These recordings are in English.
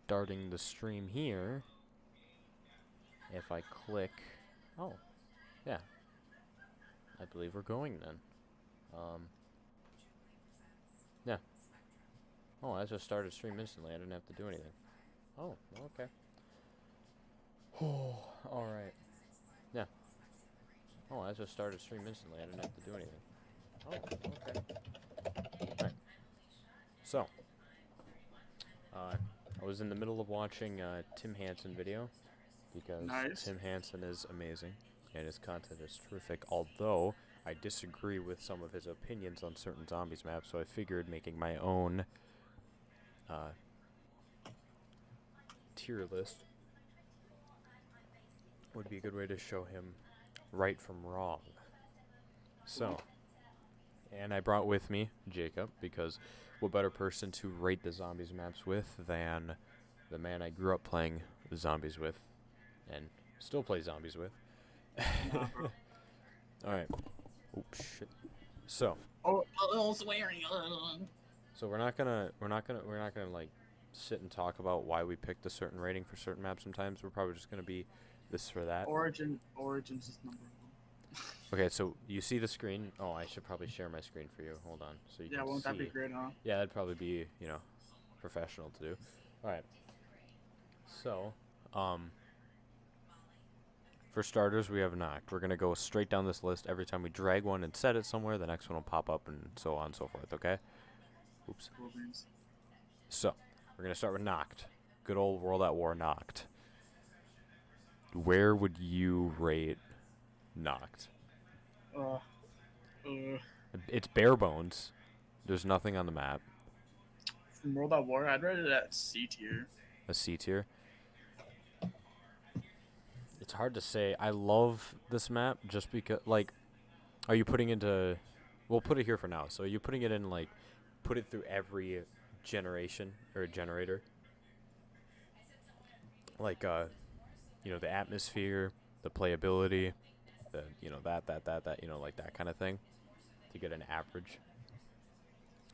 starting the stream here. If I click... Oh, yeah. I believe we're going then. Yeah. Oh, I just started stream instantly. I didn't have to do anything. Oh, okay. Oh, alright. Yeah. Oh, I just started stream instantly. I didn't have to do anything. Oh, okay. Alright. So, I was in the middle of watching Tim Hansen video because Nice. Tim Hansen is amazing and his content is terrific, although I disagree with some of his opinions on certain zombies maps, so I figured making my own tier list would be a good way to show him right from wrong. So, and I brought with me Jacob, because what better person to rate the zombies maps with than the man I grew up playing zombies with, and still play zombies with. Alright. Oops, shit. So. Oh, swearing. So we're not gonna like sit and talk about why we picked a certain rating for certain maps sometimes. We're probably just gonna be this for that. Origins is number 1. Okay, so you see the screen. Oh, I should probably share my screen for you. Hold on, so you can won't see. that be great, huh? Yeah, that'd probably be, professional to do. Alright. So, for starters, we have Noct. We're going to go straight down this list. Every time we drag one and set it somewhere, the next one will pop up and so on and so forth, okay? Oops. Cool beans. So, we're going to start with Noct. Good old World at War Noct. Where would you rate Noct? It's bare bones. There's nothing on the map. From World at War, I'd rate it at C tier. A C tier. It's hard to say. I love this map just because, like, are you putting into... We'll put it here for now. So are you putting it in, like, put it through every generation or generator? Like, the atmosphere, the playability, the, that, like that kind of thing, to get an average.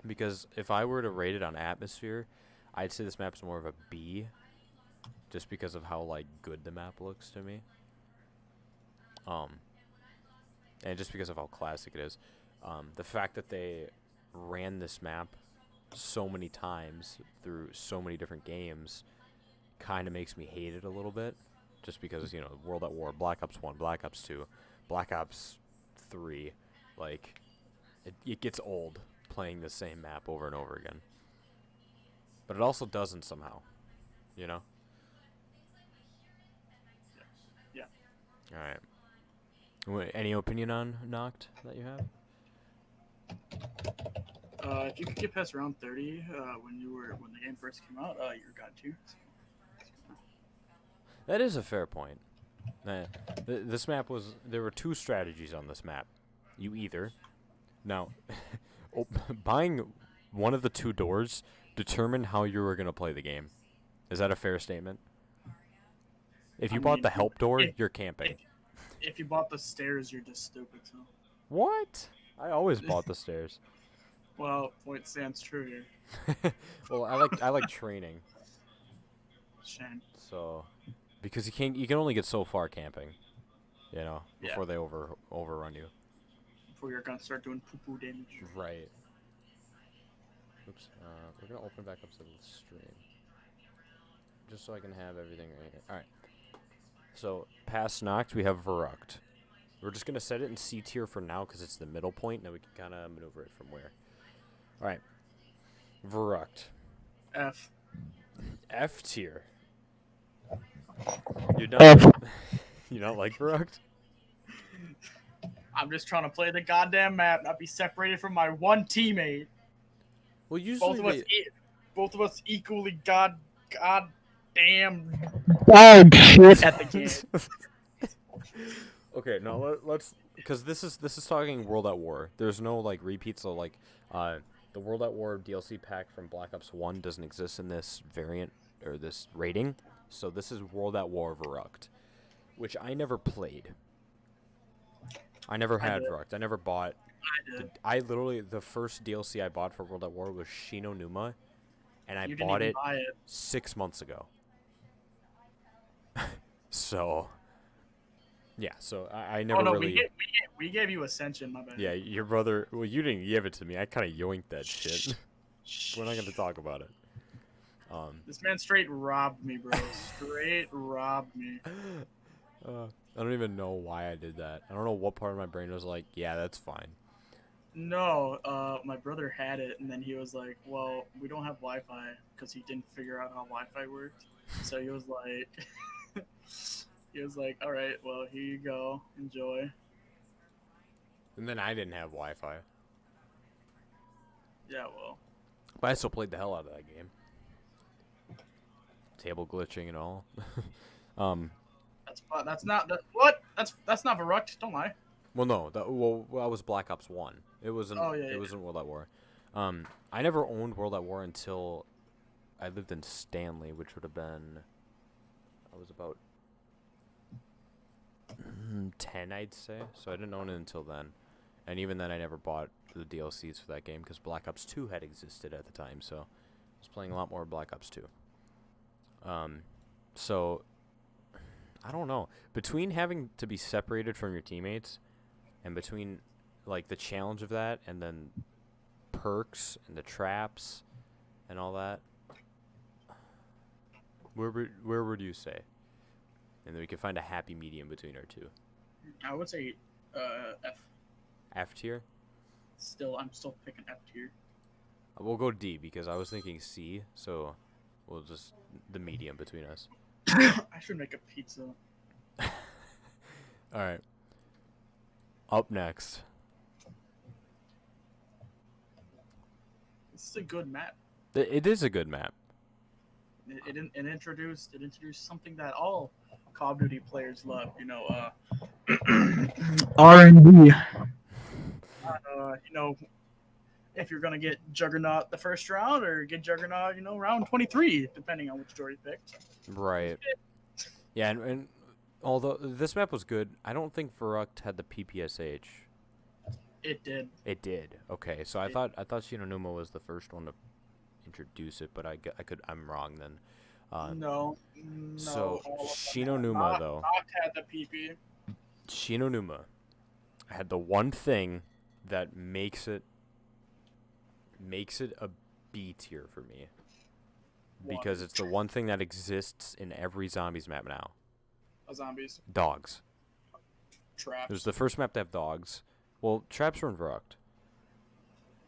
Because if I were to rate it on atmosphere, I'd say this map's more of a B, just because of how, like, good the map looks to me. And just because of how classic it is. The fact that they ran this map so many times through so many different games kind of makes me hate it a little bit. Just because, World at War, Black Ops 1, Black Ops 2, Black Ops 3, like, it gets old playing the same map over and over again. But it also doesn't somehow, Yeah. Alright. Any opinion on Noct that you have? If you could get past round 30, when the game first came out, you're god tier. That is a fair point. This map there were two strategies on this map. You either... Now, buying one of the two doors determined how you were going to play the game. Is that a fair statement? If you bought the help door, you're camping. If you bought the stairs, you're just stupid, so... What? I always bought the stairs. Well, point stands true here. Well, I like training. Shame. So, because you can only get so far camping, before they overrun you. Before you're gonna start doing poo-poo damage. Right. Oops. We're gonna open back up to the stream, just so I can have everything right here. All right. So, past Noct, we have Verrückt. We're just going to set it in C tier for now because it's the middle point. Now we can kind of maneuver it from where. Alright. Verrückt. F. F tier. You don't like Verrückt? I'm just trying to play the goddamn map, not be separated from my one teammate. Well, usually both of us equally goddamn bad shit at the game. Okay, now let's, because this is talking World at War. There's no like repeats, so like the World at War DLC pack from Black Ops 1 doesn't exist in this variant or this rating. So this is World at War Verrückt, which I never played. I never had Verrückt. I never bought. I did. I literally, the first DLC I bought for World at War was Shi no Numa, and I You didn't bought even it buy it. 6 months ago. So, yeah. So I Oh never no, really. we gave you Ascension, my bad. Yeah, your brother. Well, you didn't give it to me. I kind of yoinked that shit. We're not gonna talk about it. This man straight robbed me, bro. Straight robbed me. I don't even know why I did that. I don't know what part of my brain was like, yeah, that's fine. No, my brother had it, and then he was like, "Well, we don't have Wi-Fi because he didn't figure out how Wi-Fi worked." So he was like, "All right, well, here you go, enjoy." And then I didn't have Wi-Fi, Yeah, well, but I still played the hell out of that game. Table glitching and all. that's not what that's not Verruct. Don't lie. Well, no, that was Black Ops 1. It wasn't. Oh yeah, It wasn't World at War. I never owned World at War until I lived in Stanley, which would have been. I was about 10, I'd say. So I didn't own it until then, and even then, I never bought the DLCs for that game because Black Ops 2 had existed at the time. So I was playing a lot more Black Ops 2. So I don't know. Between having to be separated from your teammates and between like the challenge of that and then perks and the traps and all that, where would you say? And then we can find a happy medium between our two. I would say F. F tier? I'm still picking F tier. We'll go D because I was thinking C, so we'll just the medium between us. I should make a pizza. All right. Up next. This is a good map. It is a good map. It introduced something that all Call of Duty players love. R&D. If you're gonna get Juggernaut the first round or get Juggernaut, round 23, depending on which door you picked. Right. Yeah, and although this map was good, I don't think Verruct had the PPSH. It did. It did. Okay, so I thought Shinonuma was the first one to introduce it, but I'm wrong then. No. So Shinonuma though. Not had the PP. Shinonuma had the one thing that makes it a B tier for me. Because it's the one thing that exists in every zombies map now. Zombies. Dogs. Traps. It was the first map to have dogs. Well, traps were in Verruct.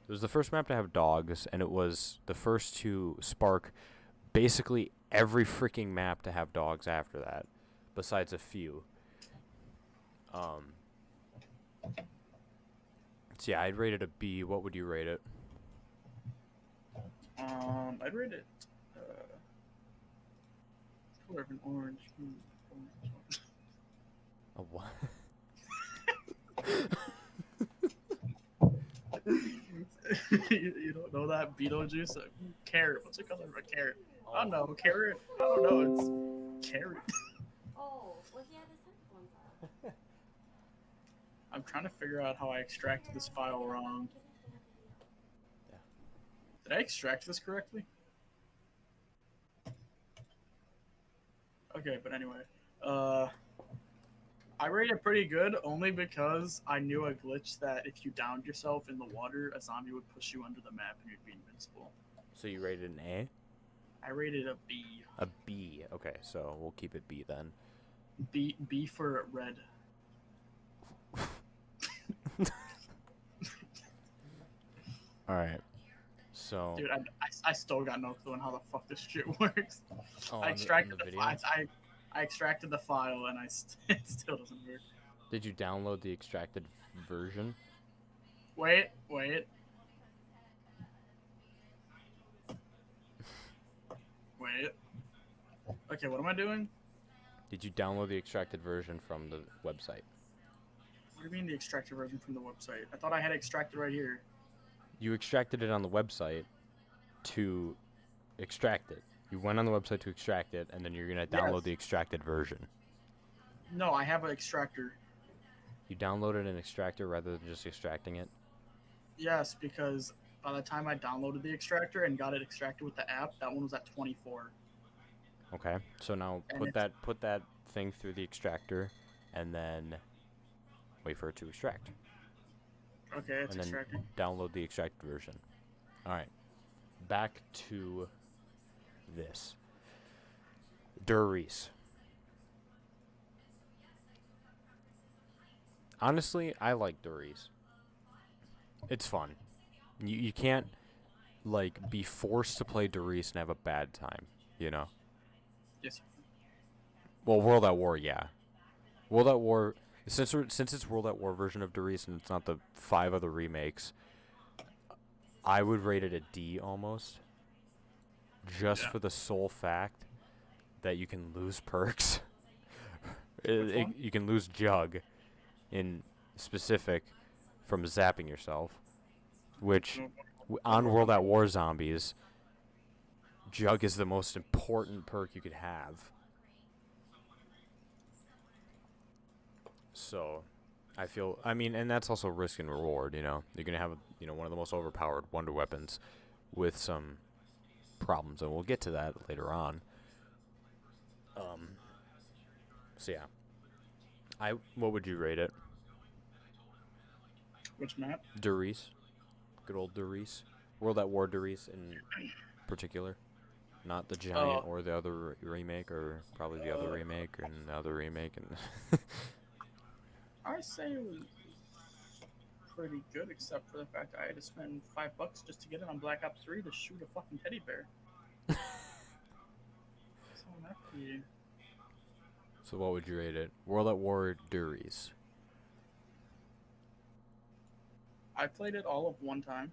It was the first map to have dogs, and it was the first to spark basically every freaking map to have dogs after that, besides a few. So yeah, I'd rate it a B. What would you rate it? I'd rate it. Color of an orange. A what? You don't know that Beetlejuice? Carrot. What's the color of a carrot? I don't know. Carrot. I don't know. It's carrot. Oh, well, he had his headphones on. I'm trying to figure out how I extracted this file wrong. Did I extract this correctly? Okay, but anyway. I rate it pretty good only because I knew a glitch that if you downed yourself in the water, a zombie would push you under the map and you'd be invincible. So you rated an A? I rated a B. A B. Okay, so we'll keep it B then. B for red. All right. So. Dude, I still got no clue on how the fuck this shit works. Oh, I extracted the I extracted the file and it still doesn't work. Did you download the extracted version? Wait. Okay, what am I doing? Did you download the extracted version from the website? What do you mean the extracted version from the website? I thought I had extracted right here. You extracted it on the website to extract it. You went on the website to extract it, and then you're going to download the extracted version. No, I have an extractor. You downloaded an extractor rather than just extracting it? Yes, because By the time I downloaded the extractor and got it extracted with the app, that one was at 24. Okay. So now And put that thing through the extractor, and then wait for it to extract, Okay, it's and then extracting. download the extracted version. All right. Back to this. Durice. Honestly, I like Durice. It's fun. You can't like be forced to play Durice and have a bad time, you know. Yes. Well, World at War, yeah. World at War, since it's World at War version of Durice and it's not the 5 other remakes, I would rate it a D almost. Just Yeah. for the sole fact that you can lose perks. Which one? You can lose Jug in specific from zapping yourself, which on World at War Zombies, Jug is the most important perk you could have. So, I mean, and that's also risk and reward, you know. You're going to have, one of the most overpowered wonder weapons with some problems, and we'll get to that later on. So yeah. What would you rate it? Which map? Durice. Good old Durice. World at War Durice in particular. Not the Giant or the other remake, or probably the other remake, and the other remake, and... I say it was pretty good, except for the fact that I had to spend $5 just to get it on Black Ops 3 to shoot a fucking teddy bear. So that be... So what would you rate it? World at War Durice. I played it all of one time.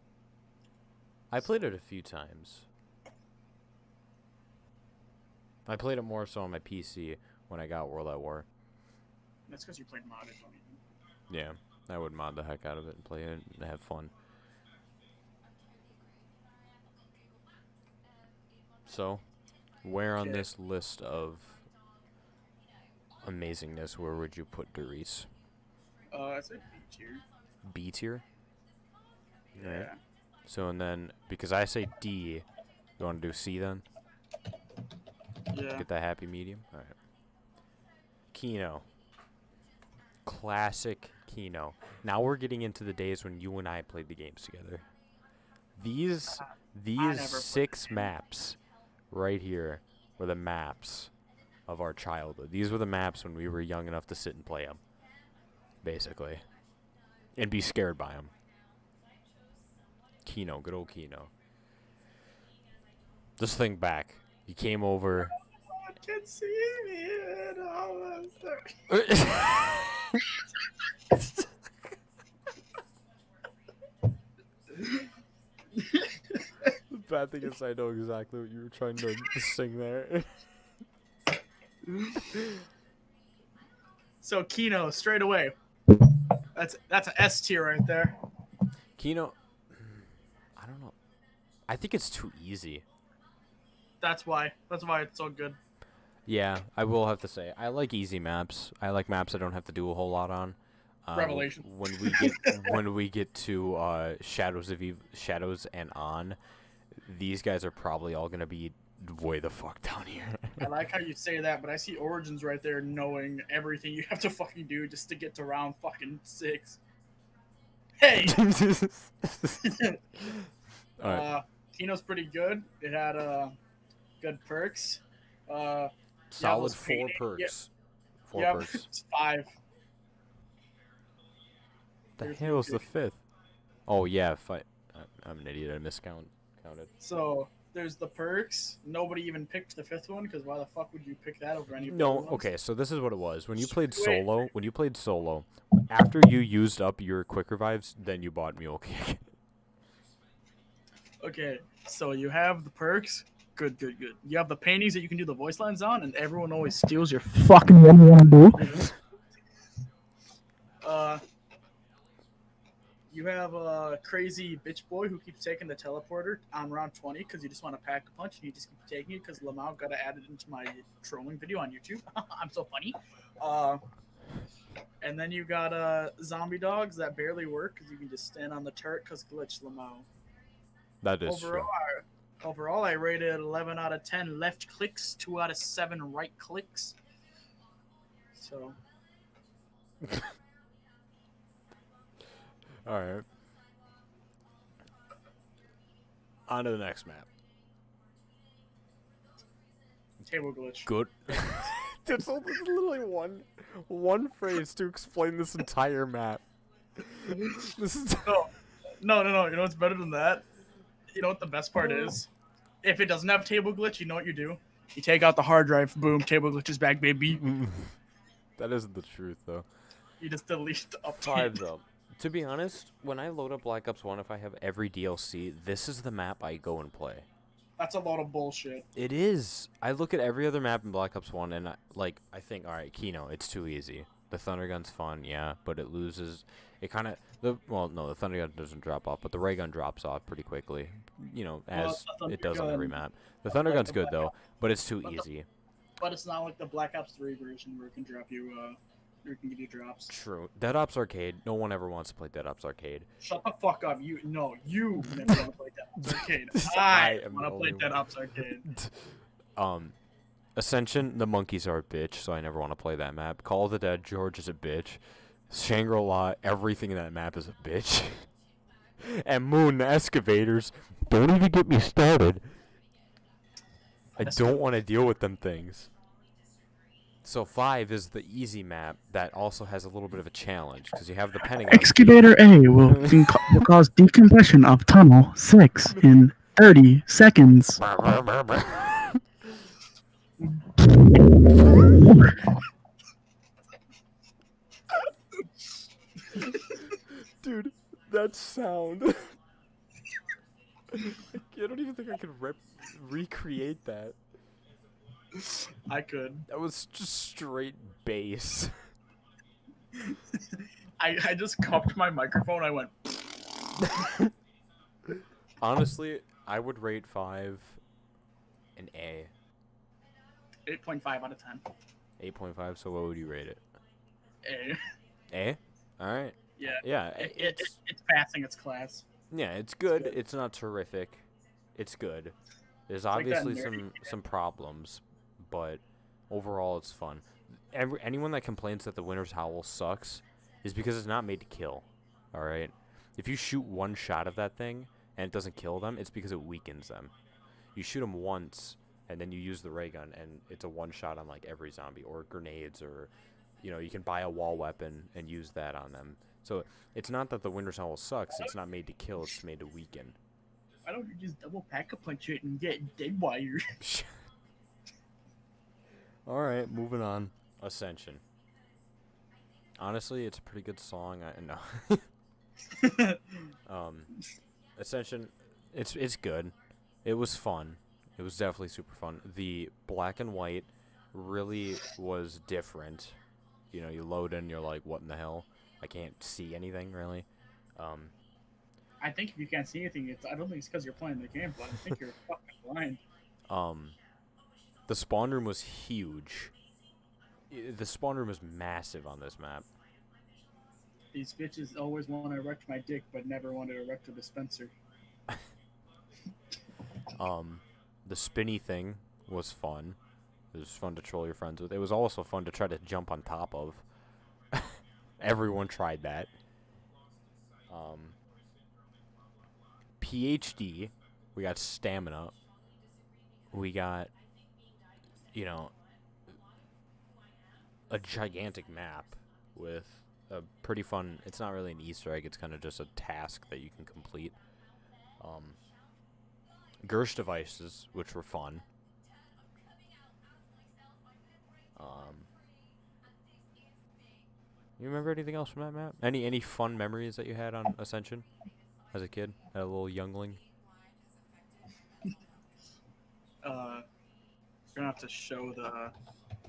I played it a few times. I played it more so on my PC when I got World at War. That's because you played modded. Yeah, I would mod the heck out of it and play it and have fun. So, where on this list of amazingness, where would you put Durice? I said B tier. B tier? Yeah. Alright. So, and then, because I say D, you want to do C then? Yeah. Get that happy medium? Alright. Kino. Classic Kino. Now we're getting into the days when you and I played the games together. These never 6 maps right here were the maps of our childhood. These were the maps when we were young enough to sit and play them, basically, and be scared by them. Kino, good old Kino. Just think back. You came over. I can see me and all The bad thing is I know exactly what you were trying to sing there. So Kino, straight away. That's an S tier right there. Kino, I don't know. I think it's too easy. That's why it's so good. Yeah, I will have to say I like easy maps. I like maps I don't have to do a whole lot on. Revelation. When we get to Shadows and On, these guys are probably all gonna be way the fuck down here. I like how you say that, but I see Origins right there, knowing everything you have to fucking do just to get to round fucking 6. Hey. Alright. Kino's pretty good. It had good perks. Solid those 4 painting- perks. Yep, 4 perks. it's 5. The There's hell's no the 5th? Oh yeah, I'm an idiot. I miscounted. So there's the perks. Nobody even picked the 5th one, because why the fuck would you pick that over any? No, other ones? okay. So this is what it was. When you played Sweet. solo, after you used up your quick revives, then you bought Mule Kick. Okay, so you have the perks. Good. You have the paintings that you can do the voice lines on, and everyone always steals your fucking what you want to do. You have a crazy bitch boy who keeps taking the teleporter on round 20 because you just want to pack a punch and you just keep taking it because Lamau got to add it into my trolling video on YouTube. I'm so funny. And then you got zombie dogs that barely work because you can just stand on the turret because glitch Lamau. That is Overall, overall, I rated 11 out of 10 left clicks, 2 out of 7 right clicks. So, true. All right. On to the next map. table glitch. Good. There's literally one phrase to explain this entire map. This is No. You know what's better than that? You know what the best part is? If it doesn't have table glitch, you know what you do? You take out the hard drive, boom, table glitch is back, baby. that isn't the truth though. You just delete the update. 5 though. To be honest, when I load up Black Ops 1, if I have every DLC, this is the map I go and play. That's a lot of bullshit. It is. I look at every other map in Black Ops 1 and I think, all right, Kino, it's too easy. The Thunder Gun's fun, yeah, but it loses. It kind of the Thunder Gun doesn't drop off, but the Ray Gun drops off pretty quickly. You know, as it does on every map. The Thunder Gun's good though, but it's too easy. But it's not like the Black Ops 3 version where it can drop you, or it can give you drops. True. Dead Ops Arcade. No one ever wants to play Dead Ops Arcade. Shut the fuck up. You never want to play Dead Ops Arcade. I want to play Dead Ops Arcade. Ascension, the monkeys are a bitch, so I never want to play that map. Call of the Dead, George is a bitch. Shangri-La, everything in that map is a bitch. And Moon, the excavators, don't even get me started. I don't want to deal with them things. So 5 is the easy map that also has a little bit of a challenge, because you have the Pentagon. Excavator A will cause decompression of tunnel 6 in 30 seconds. Dude, that sound. I don't even think I could recreate that. I could. That was just straight bass. I just cupped my microphone. I went. Honestly, I would rate 5 an A. 8.5 out of 10. 8.5, so what would you rate it? A. A? Alright. Yeah. Yeah, It's passing its class. yeah, it's good. good. It's not terrific. It's good. There's like that obviously nerdy some problems, but overall it's fun. Anyone that complains that the Winter's Howl sucks is because it's not made to kill. Alright? If you shoot one shot of that thing and it doesn't kill them, it's because it weakens them. You shoot them once and then you use the ray gun and it's a one shot on like every zombie, or grenades, or you can buy a wall weapon and use that on them. So it's not that the Winter's Howl sucks, it's not made to kill, it's made to weaken. Why don't you just double pack a punch it and get dead wire? Alright, moving on. Ascension. Honestly, it's a pretty good song. Ascension, it's good. It was fun. It was definitely super fun. The black and white really was different. You load in, you're like, what in the hell? I can't see anything, really. I think if you can't see anything, I don't think it's because you're playing the game, but I think you're fucking blind. The spawn room was huge. The spawn room was massive on this map. These bitches always want to erect my dick, but never want to erect a dispenser. The spinny thing was fun. It was fun to troll your friends with. It was also fun to try to jump on top of. Everyone tried that. PhD, we got stamina. We got, a gigantic map with a pretty fun. It's not really an Easter egg. It's kind of just a task that you can complete. Gersh devices, which were fun. You remember anything else from that map? Any fun memories that you had on Ascension as a kid, as a little youngling? We're gonna have to show the.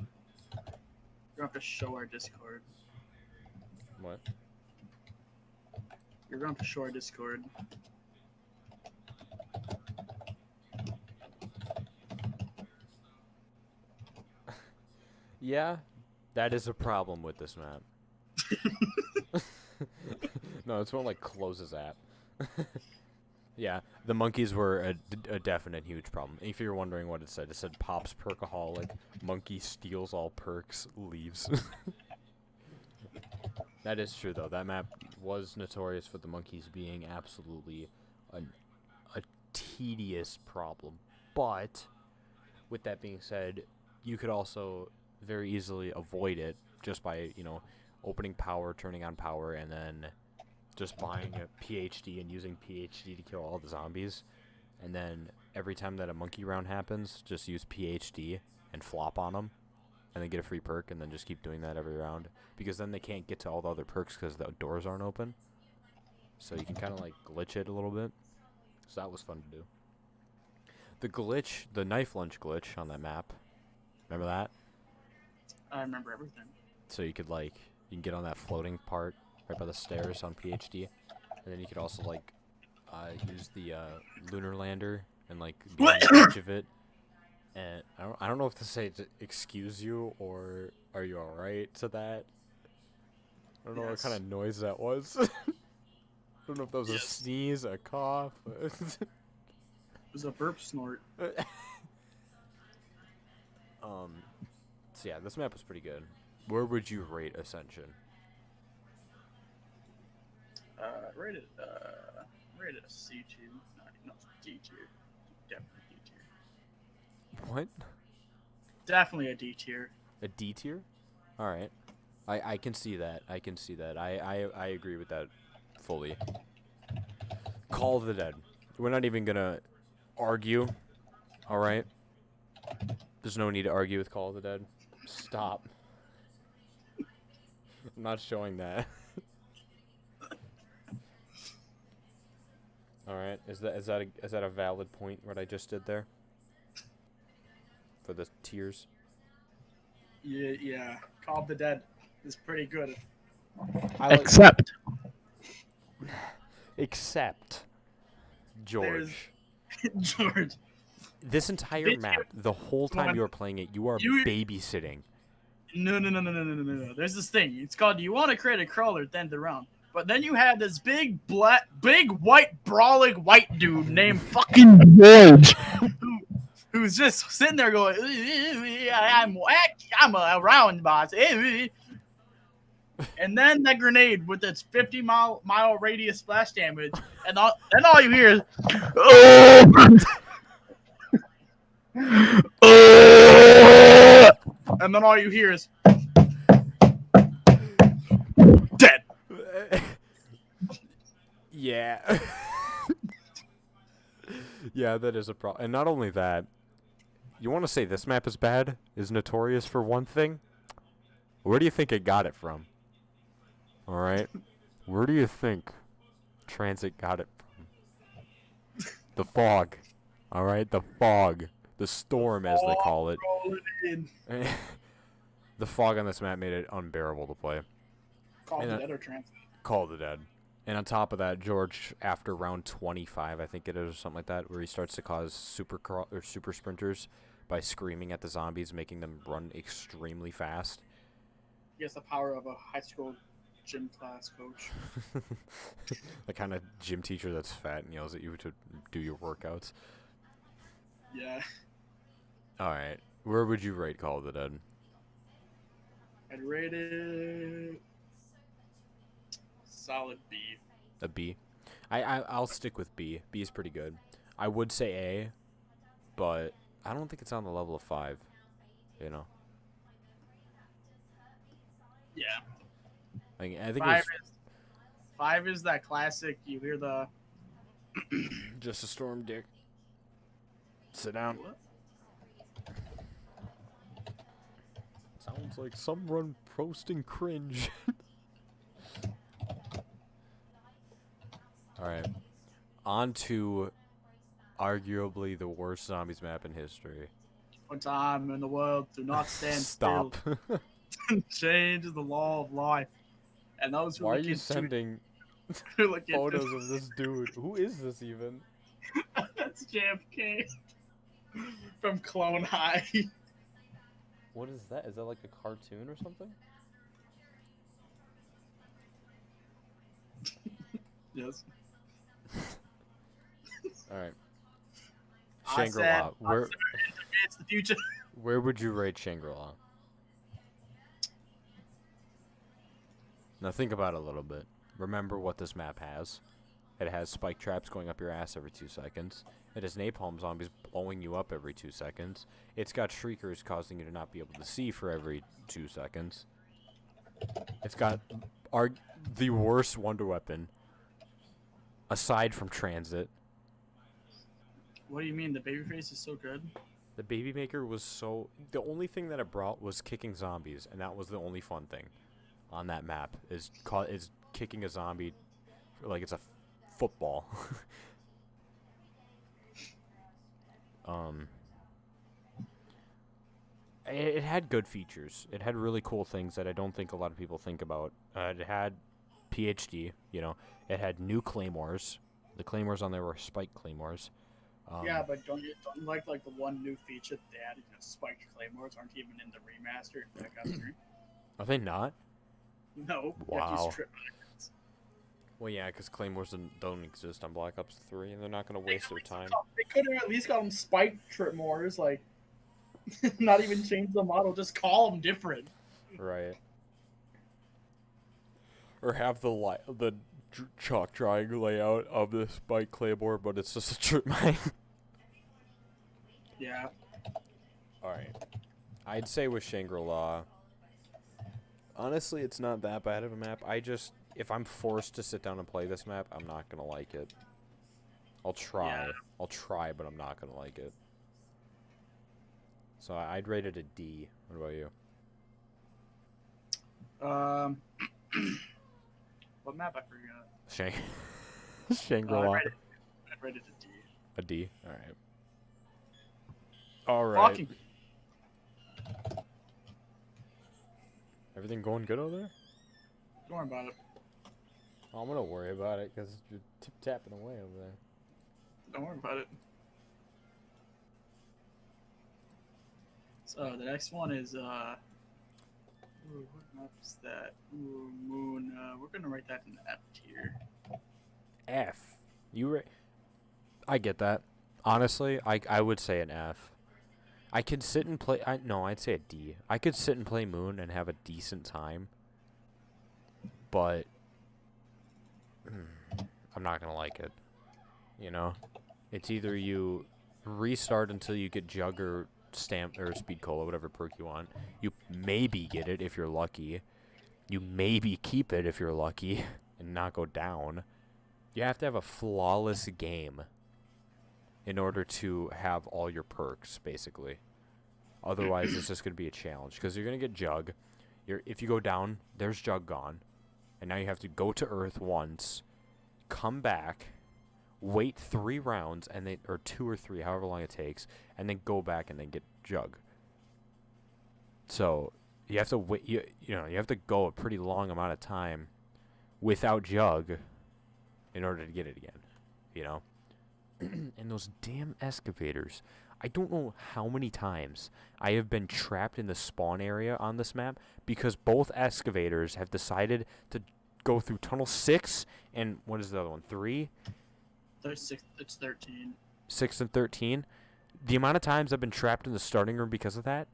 We're gonna have to show our Discord. What? You're gonna have to show our Discord. Yeah, that is a problem with this map. No, it's more like closes app. Yeah, the monkeys were a definite huge problem. If you're wondering what it said Pops Perkaholic, monkey steals all perks, leaves. That is true, though. That map was notorious for the monkeys being absolutely a tedious problem. But, with that being said, you could also very easily avoid it just by, opening power, turning on power, and then just buying a PhD and using PhD to kill all the zombies. And then every time that a monkey round happens, just use PhD and flop on them. And then get a free perk, and then just keep doing that every round. Because then they can't get to all the other perks because the doors aren't open. So you can kind of like glitch it a little bit. So that was fun to do. The glitch, the knife lunge glitch on that map. Remember that? I remember everything. So you can get on that floating part right by the stairs on PhD. And then you could also use the lunar lander and be on the edge of it. And I don't know if to say to excuse you or are you alright to that. I don't know what kind of noise that was. I don't know if that was a sneeze, a cough. It was a burp snort. So yeah, this map was pretty good. Where would you rate Ascension? Rated a C tier. No, D tier. Definitely D tier. What? Definitely a D tier. A D tier? Alright. I can see that. I can see that. I agree with that fully. Call of the Dead. We're not even gonna argue. Alright? There's no need to argue with Call of the Dead. Stop. I'm not showing that. Alright, is that a valid point what I just did there? For the tiers? Yeah. Call of the Dead is pretty good. Except George. George. This entire map, the whole time you are playing it, you are babysitting. No. There's this thing. It's called you want to create a crawler at the end of the round. But then you have this big white brawling white dude named fucking George, who's just sitting there going, I'm a round boss. And then that grenade with its 50-mile radius splash damage, and then all you hear is, and then all you hear is dead. Yeah. Yeah, that is a problem. And not only that, you want to say this map is bad, is notorious for one thing? Where do you think it got it from? Alright? Where do you think Transit got it from? The fog. Alright? The fog. The storm, as they call it. The fog on this map made it unbearable to play. Call of the Dead or Transit? Call of the Dead. And on top of that, George, after round 25, I think it is, or something like that, where he starts to cause super sprinters by screaming at the zombies, making them run extremely fast. He has the power of a high school gym class coach. The kind of gym teacher that's fat and yells at you to do your workouts. Yeah. Alright. Where would you rate Call of the Dead? I'd rate it solid B. A B? I'll stick with B. B is pretty good. I would say A, but I don't think it's on the level of 5. You know? Yeah. I think five is that classic. You hear the just a storm, dick. Sit down. What? Sounds like someone posting cringe. Alright. On to arguably the worst zombies map in history. one time in the world, do not stand Stop. still. Change the law of life. And those who Why are look you into- sending who look into- photos of this dude? Who is this even? That's JFK from Clone High. What is that? Is that like a cartoon or something? Yes. All right. I said, Shangri-La. Where it's the future. where would you rate Shangri-La? Now think about it a little bit. Remember what this map has. It has spike traps going up your ass every 2 seconds. It has napalm zombies blowing you up every 2 seconds. It's got shriekers causing you to not be able to see for every 2 seconds. It's got the worst wonder weapon aside from transit. What do you mean? The babyface is so good? The baby maker was so... The only thing that it brought was kicking zombies, and that was the only fun thing on that map, is kicking a zombie like it's a football. It had good features. It had really cool things that I don't think a lot of people think about. It had PhD, you know. It had new claymores. The claymores on there were spike claymores. Yeah, but don't you like the one new feature they added? Spiked claymores aren't even in the remaster in Black Ops 3. Are they not? No. You have to Wow. use trip mines. Well, yeah, because claymores don't exist on Black Ops 3, and they're not going to waste their time. They could have at least called them spiked trip mores, like not even change the model, just call them different. Right. Or have the chalk drawing layout of the spike claymore, but it's just a trip mine. Yeah. Alright. I'd say with Shangri-La, honestly, it's not that bad of a map. If I'm forced to sit down and play this map, I'm not gonna like it. I'll try. Yeah. I'll try, but I'm not gonna like it. So I'd rate it a D. What about you? What map I forgot? Shangri-La. I'd rate it a D. A D? Alright. Alright. Fucking Everything going good over there? don't worry about it. I'm gonna worry about it because you're tip-tapping away over there. Don't worry about it. So the next one is what map is that? Ooh, Moon. We're gonna write that in F tier. F. I get that. Honestly, I would say an F. I could sit and play... I'd say a D. I could sit and play Moon and have a decent time. But... I'm not gonna like it. You know? It's either you restart until you get Jug or Stamp or Speed Cola, whatever perk you want. You maybe get it if you're lucky. You maybe keep it if you're lucky and not go down. You have to have a flawless game in order to have all your perks, basically. Otherwise, it's just going to be a challenge. Because you're going to get Jug. If you go down, there's Jug gone. And now you have to go to Earth once, come back, wait 3 rounds, or 2 or 3, however long it takes, and then go back and then get Jug. So, you have to wait. You have to go a pretty long amount of time without Jug in order to get it again, you know? And those damn excavators. I don't know how many times I have been trapped in the spawn area on this map because both excavators have decided to go through tunnel 6 and what is the other one? 3? It's 13. 6 and 13. The amount of times I've been trapped in the starting room because of that,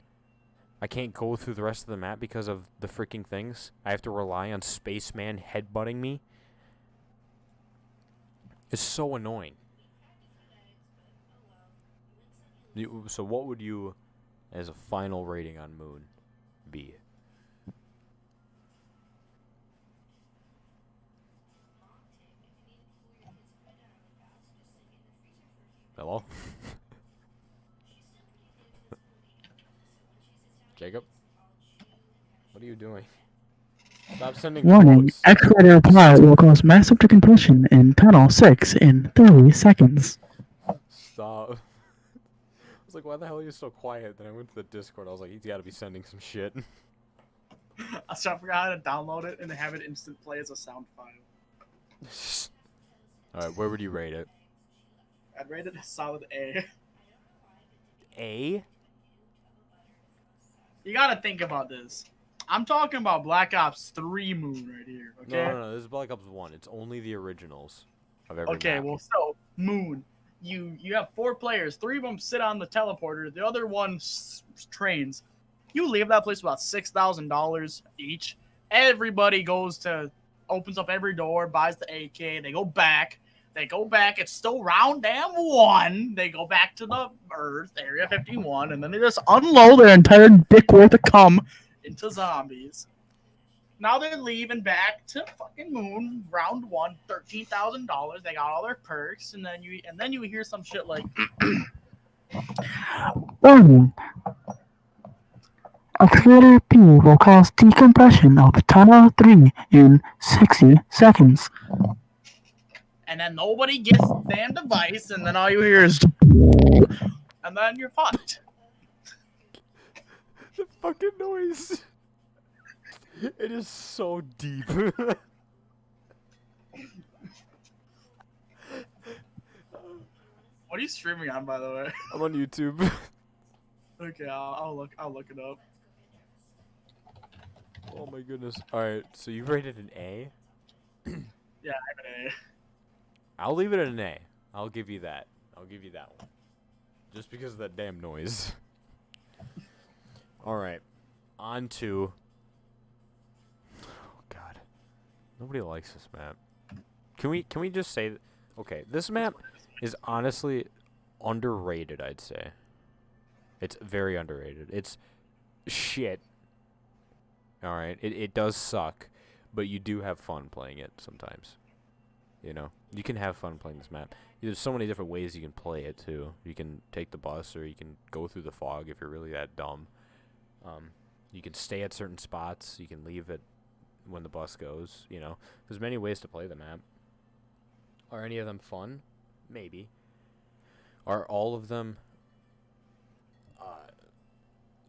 I can't go through the rest of the map because of the freaking things. I have to rely on Spaceman headbutting me. It's so annoying. So what would you, as a final rating on Moon, be? Hello? Jacob? What are you doing? Stop sending Warning, quotes. excavator pilot will cause massive decompression in tunnel 6 in 30 seconds. Stop. I was like, why the hell are you so quiet? Then I went to the Discord. I was like, he's got to be sending some shit. I forgot how to download it and have it instant play as a sound file. Alright, where would you rate it? I'd rate it a solid A. A? You gotta think about this. I'm talking about Black Ops 3 Moon right here, okay? No, this is Black Ops 1. It's only the originals of every Okay, map. well, so, Moon. you have 4 players. 3 of them sit on the teleporter. The other one trains. You leave that place with about $6,000 each. Everybody opens up every door, buys the AK. They go back. It's still round damn 1. They go back to the Earth, Area 51, and then they just unload their entire dick worth of cum into zombies. Now they're leaving back to fucking Moon, round 1, $13,000. They got all their perks, and then you hear some shit like, Warning. Accelerator P will cause decompression of Tunnel 3 in 60 seconds. and then nobody gets the damn device, and then all you hear is, and then you're fucked. The fucking noise. It is so deep. What are you streaming on, by the way? I'm on YouTube. Okay, I'll look it up. Oh my goodness. Alright, so you rated an A? Yeah, I'm an A. I'll leave it at an A. I'll give you that. I'll give you that one. Just because of that damn noise. Alright. On to... Oh god. Nobody likes this map. Can we just say... Okay, this map is honestly underrated, I'd say. It's very underrated. It's shit. Alright, it does suck, but you do have fun playing it sometimes. You know? You can have fun playing this map. There's so many different ways you can play it, too. You can take the bus, or you can go through the fog if you're really that dumb. You can stay at certain spots. You can leave it when the bus goes, you know. There's many ways to play the map. Are any of them fun? Maybe. Are all of them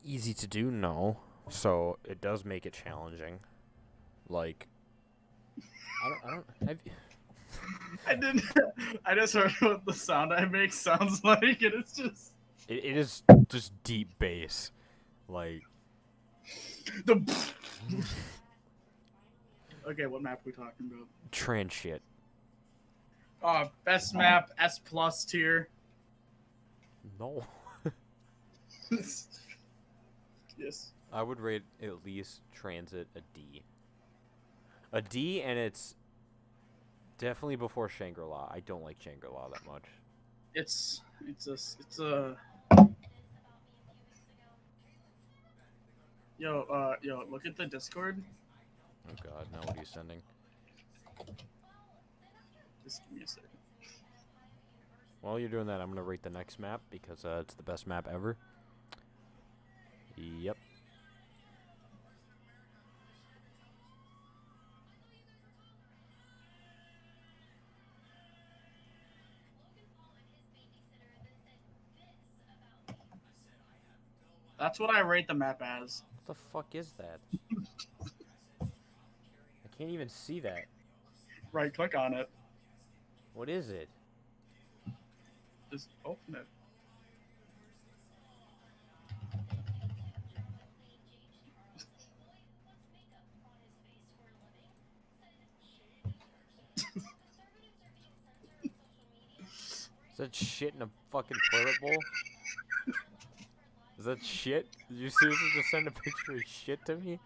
easy to do? No. So it does make it challenging. Like, I didn't. I just heard what the sound I make sounds like, and it's just it is just deep bass, like. the. Okay, what map are we talking about? Trans shit. Best map, S+ tier. No. Yes. I would rate at least Transit a D. A D, and it's definitely before Shangri-La. I don't like Shangri-La that much. It's a. Yo, look at the Discord. Oh god, now what are you sending? Just give me a second. While you're doing that, I'm gonna rate the next map because it's the best map ever. Yep. That's what I rate the map as. What the fuck is that? I can't even see that. Right click on it. What is it? Just open it. Is that shit in a fucking toilet bowl? Is that shit? Did you seriously just send a picture of shit to me?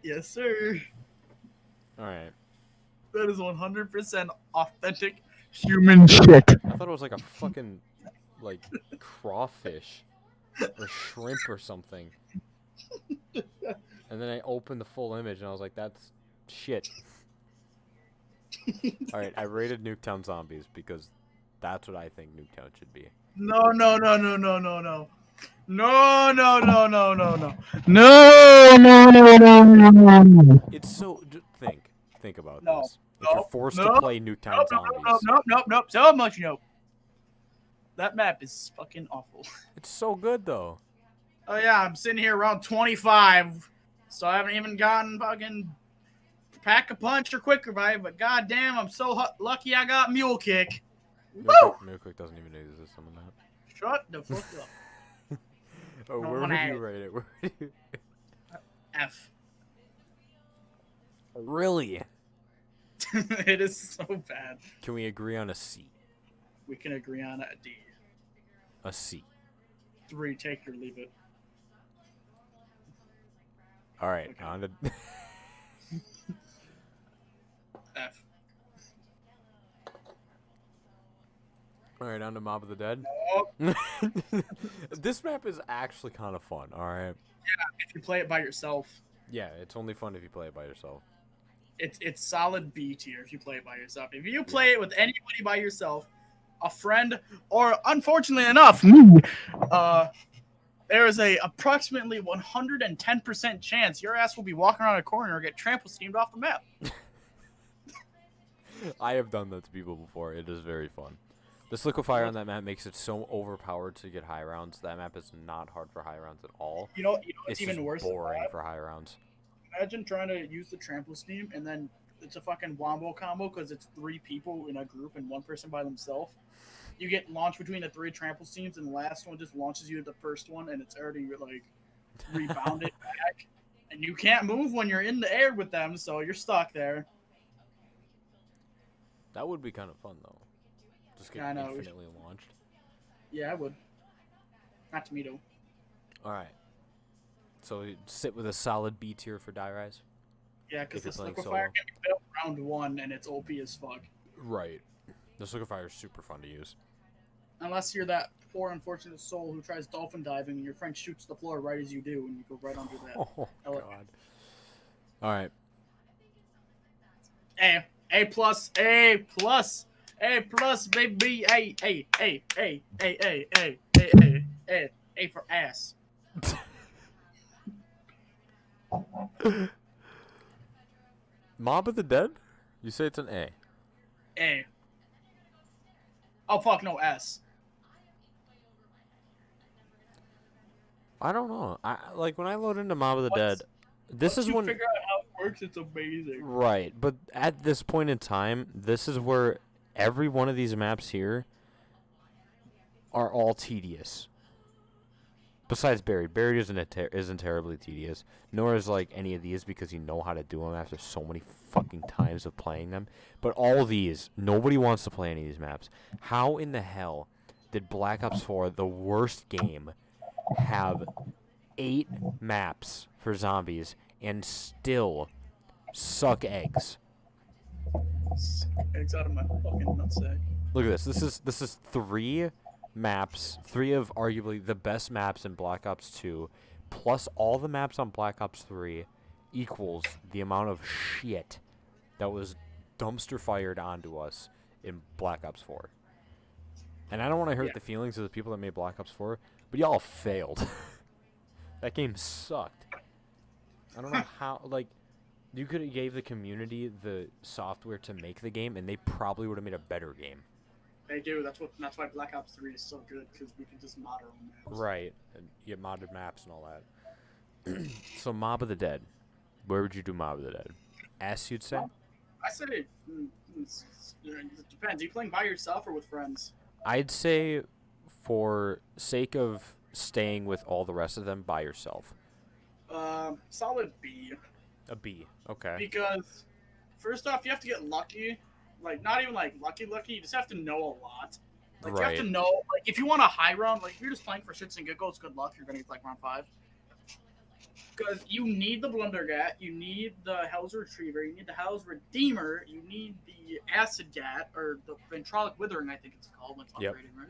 Yes, sir. Alright. That is 100% authentic human shit. I thought it was like a fucking, like, crawfish. Or shrimp or something. And then I opened the full image and I was like, that's shit. Alright, I rated Nuketown Zombies because that's what I think Nuketown should be. No. No. It's so... Think about No. this. If you're forced to play Nuketown Zombies... Nope. So much nope. That map is fucking awful. It's so good, though. Oh yeah, I'm sitting here around 25, so I haven't even gotten fucking Pack a Punch or Quick Revive, but goddamn, I'm so lucky I got Mule Kick. Woo! Mule Kick doesn't even exist on the map. Shut the fuck up. Oh, No where one would had you it. rate it? Where would you... F. Really? It is so bad. Can we agree on a C? We can agree on a D. A C. 3, take it or leave it. All right, Okay. on to F. all right, on to Mob of the Dead. Oh, This map is actually kind of fun. All right. if you play it by yourself, Yeah, it's only fun if you play it by yourself. it's solid B tier if you play it by yourself. If you play it with anybody by yourself, a friend, or unfortunately enough, me, there is a approximately 110% chance your ass will be walking around a corner or get trample steamed off the map. I have done that to people before. It is very fun. The liquefier on that map makes it so overpowered to get high rounds. That map is not hard for high rounds at all. You know what's It's even just worse than boring that? for high rounds. Imagine trying to use the trample steam and then it's a fucking wombo combo because it's 3 people in a group and 1 person by themselves. You get launched between the 3 trample steams and the last one just launches you at the first one and it's already like rebounded back. And you can't move when you're in the air with them, so you're stuck there. That would be kind of fun though. Just get Yeah, I know. infinitely launched. Yeah, I would. Not to me though. All right. So you sit with a solid B tier for Die Rise. Yeah, because If you're this playing liquefier can be built round 1 and it's OP as fuck. Right. This liquefier is super fun to use. Unless you're that poor unfortunate soul who tries dolphin diving and your friend shoots the floor right as you do and you go right under that. Oh Elegant. God. All right. A plus, A plus, A plus, baby, A for ass. Mob of the Dead? You say it's an A. A. Oh fuck no, S. I don't know. I like when I load into Mob of the Once- Dead. This Once is you when figure out how it works, it's amazing. right, but at this point in time, this is where every one of these maps here are all tedious. Besides Buried. Buried isn't terribly tedious. Nor is like any of these because you know how to do them after so many fucking times of playing them. But all of these, nobody wants to play any of these maps. How in the hell did Black Ops 4, the worst game, have 8 maps for zombies and still suck eggs? Eggs out of my fucking nutsack. Look at this. This is 3 maps, 3 of arguably the best maps in Black Ops 2, plus all the maps on Black Ops 3 equals the amount of shit that was dumpster fired onto us in Black Ops 4. And I don't want to hurt Yeah. the feelings of the people that made Black Ops 4, but y'all failed. That game sucked. I don't know how, like, you could have gave the community the software to make the game, and they probably would have made a better game. They do. That's why Black Ops 3 is so good because we can just mod our own maps. Right, and you get modded maps and all that. So Mob of the Dead, where would you do Mob of the Dead? S, you'd say? I say it depends. Are you playing by yourself or with friends? I'd say, for sake of staying with all the rest of them, by yourself. Solid B. A B. Okay. Because first off, you have to get lucky. Like not even like lucky. You just have to know a lot. Like you have to Right. know. Like if you want a high round, like if you're just playing for shits and giggles, good luck. You're gonna get like round 5. Because you need the Blundergat, you need the Hell's Retriever, you need the Hell's Redeemer, you need the Acid Gat, or the Ventralic Withering, I think it's called when it's Yep. upgrading, right?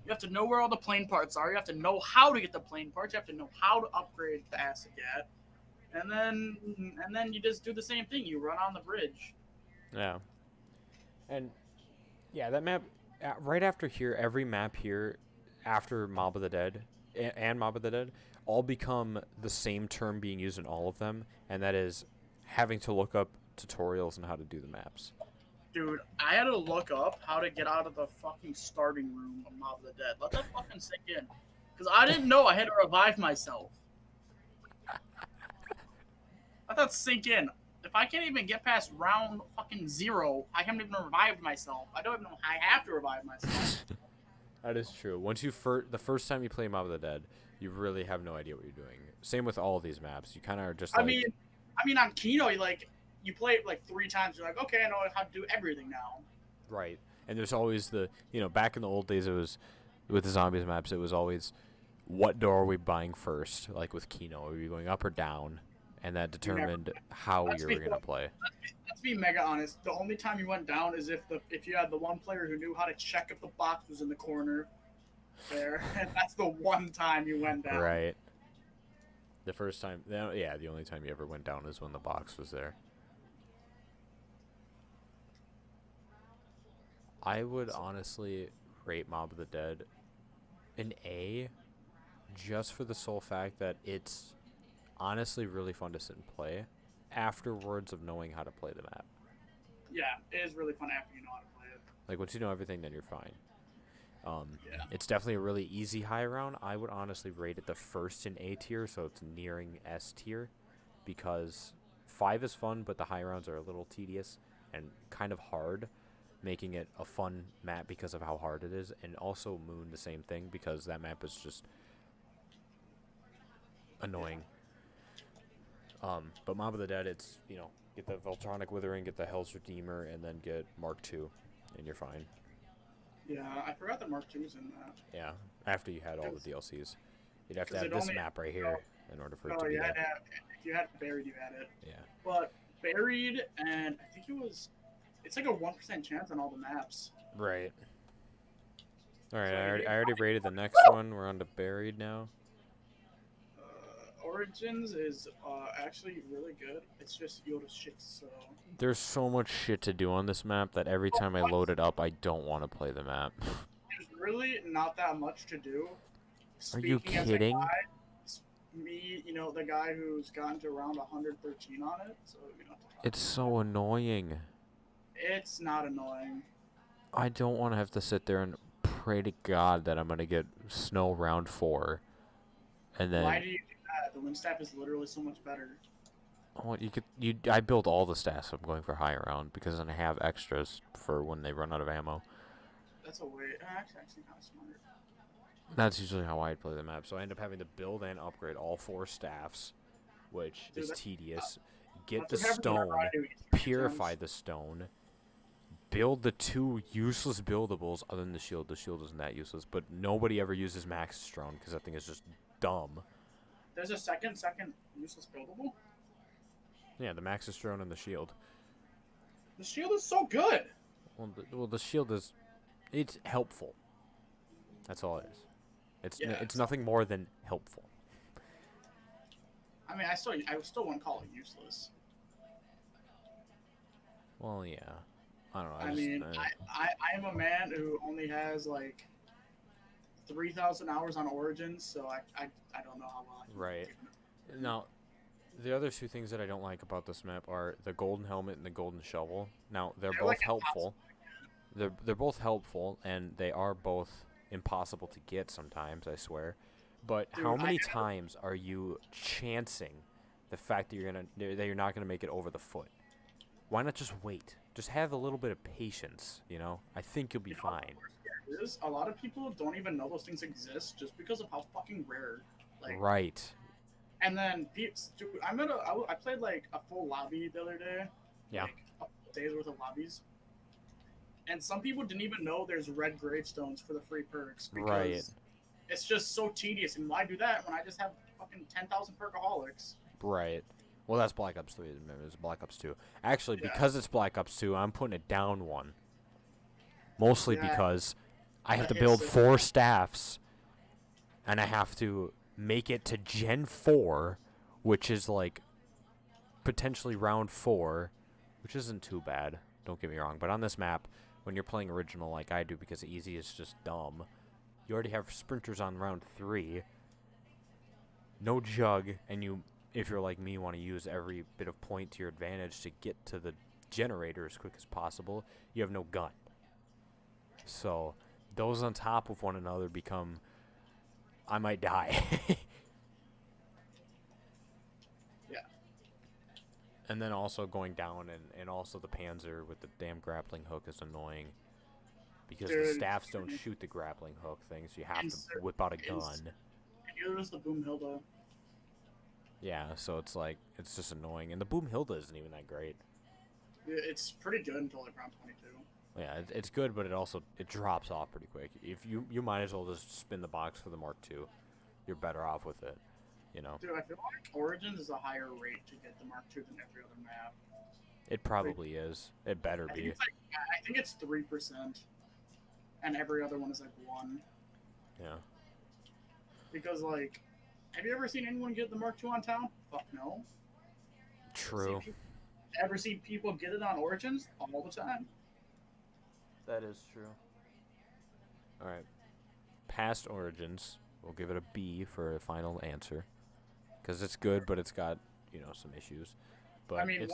You have to know where all the plane parts are, you have to know how to get the plane parts, you have to know how to upgrade the Acid Gat, and then you just do the same thing, you run on the bridge. Yeah. And, yeah, that map, right after here, every map here, after Mob of the Dead, and Mob of the Dead, all become the same term being used in all of them, and that is having to look up tutorials on how to do the maps. Dude, I had to look up how to get out of the fucking starting room of Mob of the Dead. Let that fucking sink in. Because I didn't know I had to revive myself. Let that sink in. If I can't even get past round fucking 0, I haven't even revived myself. I don't even know I have to revive myself. That is true. Once you the first time you play Mob of the Dead, you really have no idea what you're doing. Same with all of these maps. You kind of are just like... I mean on Kino, you you play it like 3 times. You're like, okay, I know how to do everything now. Right. And there's always the, back in the old days, it was, with the zombies maps, it was always, what door are we buying first? Like with Kino, are we going up or down? And that determined how Let's you be were going to play. Let's be mega honest. The only time you went down is if you had the one player who knew how to check if the box was in the corner there. And that's the one time you went down. Right. The first time, yeah, the only time you ever went down is when the box was there. I would honestly rate Mob of the Dead an A, just for the sole fact that it's honestly really fun to sit and play afterwards of knowing how to play the map. Yeah, it is really fun after you know how to play it. Like, once you know everything, then you're fine. Yeah. It's definitely a really easy high round. I would honestly rate it the first in A tier, so it's nearing S tier, because 5 is fun, but the high rounds are a little tedious and kind of hard, making it a fun map because of how hard it is, and also Moon the same thing, because that map is just annoying. But Mob of the Dead, it's, get the Voltronic Withering, get the Hell's Redeemer, and then get Mark II, and you're fine. Yeah, I forgot that Mark II was in that. Yeah, after you had all the DLCs. You'd have to 'Cause have it this only- map right here in order for it Oh, to be you had there. to have, if you had Buried, you had it. Yeah. But Buried, and I think it's like a 1% chance on all the maps. Right. Alright, So I already rated the next one. We're on to Buried now. Origins is actually really good. It's just Yoda shit, so... There's so much shit to do on this map that every time I load it up, I don't want to play the map. There's really not that much to do. Are you Speaking as a kidding? guy, me, the guy who's gotten to around 113 on it, so It's so annoying. it's not annoying. I don't want to have to sit there and pray to God that I'm going to get snow round 4. And then... Why do you do that? The wind staff is literally so much better. Oh, I built all the stats, so I'm going for high round, because then I have extras for when they run out of ammo. That's a way. Actually kind of smart. That's usually how I play the map, so I end up having to build and upgrade all 4 staffs, which Dude, is that's- tedious. Get the That's what happens whenever stone, I do Eastern purify Exams. the stone, build the 2 useless buildables, other than the shield. The shield isn't that useless, but nobody ever uses Max Strone, because that thing is just dumb. There's a second useless buildable. Yeah, the Max Strone and the shield. The shield is so good. Well, the shield is... It's helpful. That's all it is. Yeah, It's nothing more than helpful. I mean, I still wouldn't call it useless. Well, yeah. I don't know. I mean, I am a man who only has like 3,000 hours on Origins, so I don't know how well I can Right. give it. Now, the other 2 things that I don't like about this map are the golden helmet and the golden shovel. Now, they're They're both like helpful. They're both helpful, and they are both impossible to get sometimes, I swear. But Dude, how I many have- times are you chancing the fact that you're not gonna make it over the foot? Why not just wait? Just have a little bit of patience, I think you'll be fine. A lot of people don't even know those things exist just because of how fucking rare. Like, Right. and then, dude, I played like a full lobby the other day. Yeah. Like, a couple days worth of lobbies. And some people didn't even know there's red gravestones for the free perks because Right. it's just so tedious. And why do that when I just have fucking 10,000 perkaholics? Right. Well, that's Black Ops 3. It's Black Ops 2. Actually, Yeah. because it's Black Ops 2, I'm putting it down 1. Mostly Yeah. because I have to That build is- 4 staffs, and I have to make it to Gen 4, which is like potentially round 4, which isn't too bad. Don't get me wrong. But on this map, when you're playing original like I do, because easy is just dumb, you already have sprinters on round 3. No jug, and you, if you're like me, want to use every bit of point to your advantage to get to the generator as quick as possible, you have no gun. So, those on top of one another become, I might die. Yeah. And then also going down, and also the Panzer with the damn grappling hook is annoying. Because the Dude. staffs don't shoot the grappling hook things, you have to Insert- whip out a ins- gun. And use the Boomhilda. Yeah, so it's like, it's just annoying. And the Boomhilda isn't even that great. It's pretty good until like round 22. Yeah, it's good, but it drops off pretty quick. If you might as well just spin the box for the Mark II. You're better off with it, you know. Dude, I feel like Origins is a higher rate to get the Mark II than every other map. It probably is. It better I think be. it's like I think it's 3%, and every other one is like 1. Yeah. Because like, have you ever seen anyone get the Mark II on town? Fuck no. True. Ever see people get it on Origins? All the time. That is true. All right. Past Origins, we'll give it a B for a final answer, because it's good, but it's got some issues. But I mean,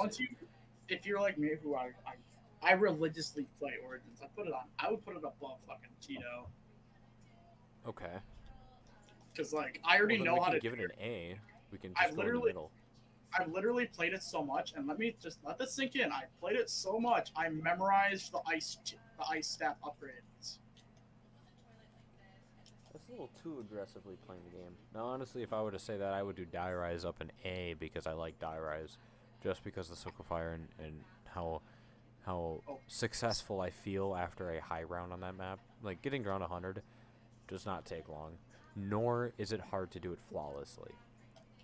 if you're like me, who I religiously play Origins, I would put it above fucking Tito, okay. because like I already Well, then know we how can to give it an A. We can I just go in the literally- middle. I've literally played it so much, and let me just let this sink in. I played it so much, I memorized the ice staff upgrades. That's a little too aggressively playing the game. Now, honestly, if I were to say that, I would do Die Rise up an A because I like Die Rise, just because the Circle Fire and how successful I feel after a high round on that map. Like, getting round 100 does not take long, nor is it hard to do it flawlessly.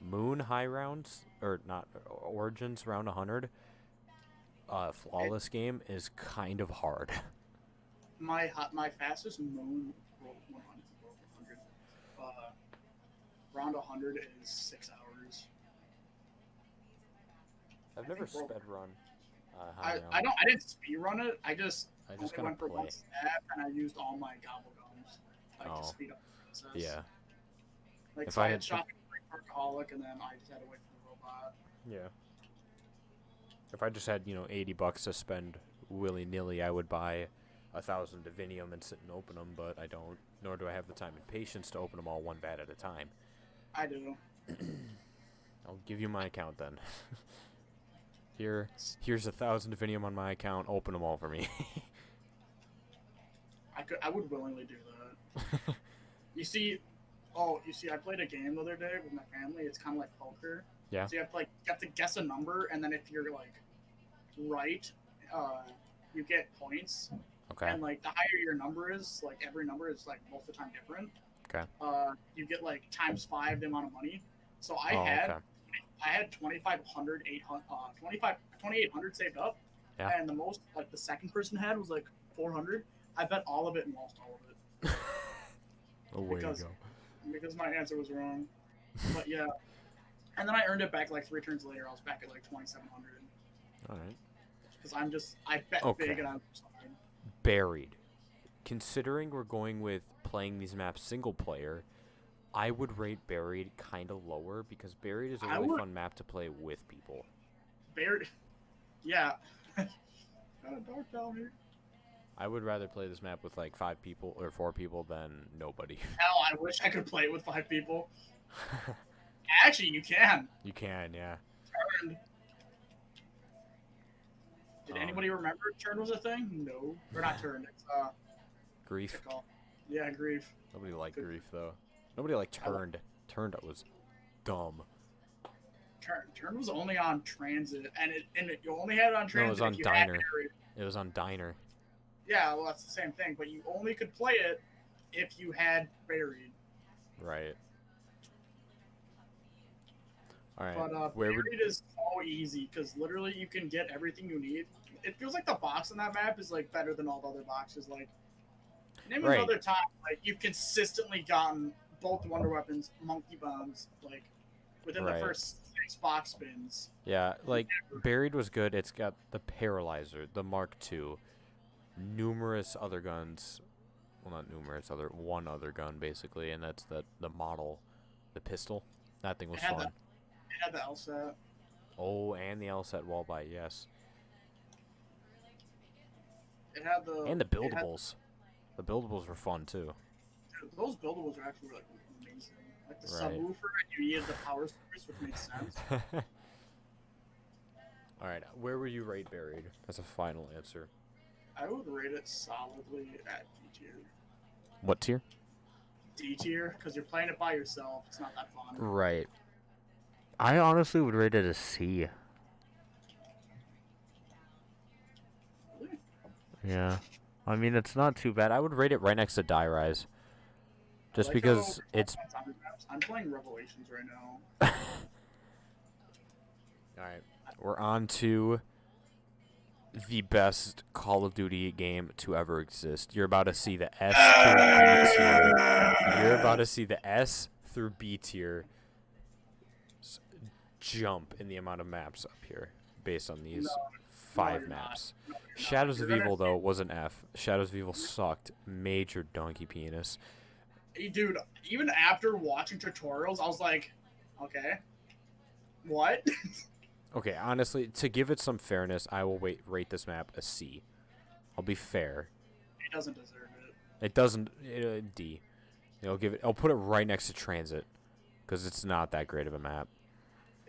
Moon high rounds, or not, Origins round 100, flawless game is kind of hard. My fastest moon roll 100. Round 100 is 6 hours. I've I never think sped run high round. I didn't speed run it. I just I only just kind went of for play. one step, and I used all my gobble gums Oh. to speed up the process. Yeah. Like If so I I had had shopping for Workaholic, and then I just had to wait for the robot. Yeah. If I just had, $80 to spend willy-nilly, I would buy 1,000 Divinium and sit and open them, but I don't. Nor do I have the time and patience to open them all one vat at a time. I do. I'll give you my account then. Here's 1,000 Divinium on my account. Open them all for me. I would willingly do that. You see, I played a game the other day with my family. It's kind of like poker. Yeah. So you have to guess a number, and then if you're like right, you get points. Okay. And like the higher your number is, like every number is like most of the time different. Okay. You get like ×5 the amount of money. So I okay. had 2,500, 2,800 saved up. Yeah. And the most like the second person had was like 400. I bet all of it and lost all of it. Away because- you go. Because my answer was wrong. But yeah. And then I earned it back like 3 turns later. I was back at like 2,700. All right. Because I bet Okay. big and I'm sorry. Buried. Considering we're going with playing these maps single player, I would rate Buried kind of lower because Buried is a I really would- fun map to play with people. Buried. Yeah. Kind of dark down here. I would rather play this map with like 5 people or 4 people than nobody. Hell, I wish I could play it with 5 people. Actually, you can. You can, yeah. Turned. Did Um, anybody remember Turn was a thing? No. Or not Turn. It's, Grief. what's it called? Yeah, Grief. Nobody liked Good. Grief though. Nobody liked I li- Turned. Turned was dumb. Turn was only on Transit, and you only had it on Transit was on if you had Diner. Buried. It was on Diner. Yeah, well, that's the same thing, but you only could play it if you had Buried. Right. Alright. But Where would Buried is so easy, because literally you can get everything you need. It feels like the box on that map is like better than all the other boxes. Like, name Right. another time like you've consistently gotten both Wonder Weapons, Monkey Bombs, like within Right. the first 6 box spins. Yeah, like Buried was good. It's got the Paralyzer, the Mark II, numerous other guns. Well, not numerous, one other gun basically, and that's the model, the pistol. That thing was It had fun. It had the LSAT. Oh, and the LSAT wallbite, yes, It had the and the it had- buildables. The buildables were fun too. those buildables are actually like amazing. Like the Right. subwoofer, and you needed the power source, which makes sense. All right, where would you rate Buried as a final answer? I would rate it solidly at D tier. What tier? D tier, because you're playing it by yourself. It's not that fun. Right. I honestly would rate it a C. Yeah. I mean, it's not too bad. I would rate it right next to Die Rise. Just I like because how it's... zombie maps. I'm playing Revelations right now. Alright. We're on to the best Call of Duty game to ever exist. You're about to see the S through B tier. You're about to see the S through B tier jump in the amount of maps up here based on these No, 5 you're maps. not. No, you're not. Shadows You're of gonna Evil, though, was an F. Shadows of Evil sucked. Major donkey penis. Hey, dude, even after watching tutorials, I was like, okay, what? Okay, honestly, to give it some fairness, I will rate this map a C. I'll be fair. He doesn't deserve it. It doesn't D. I'll put it right next to Transit because it's not that great of a map.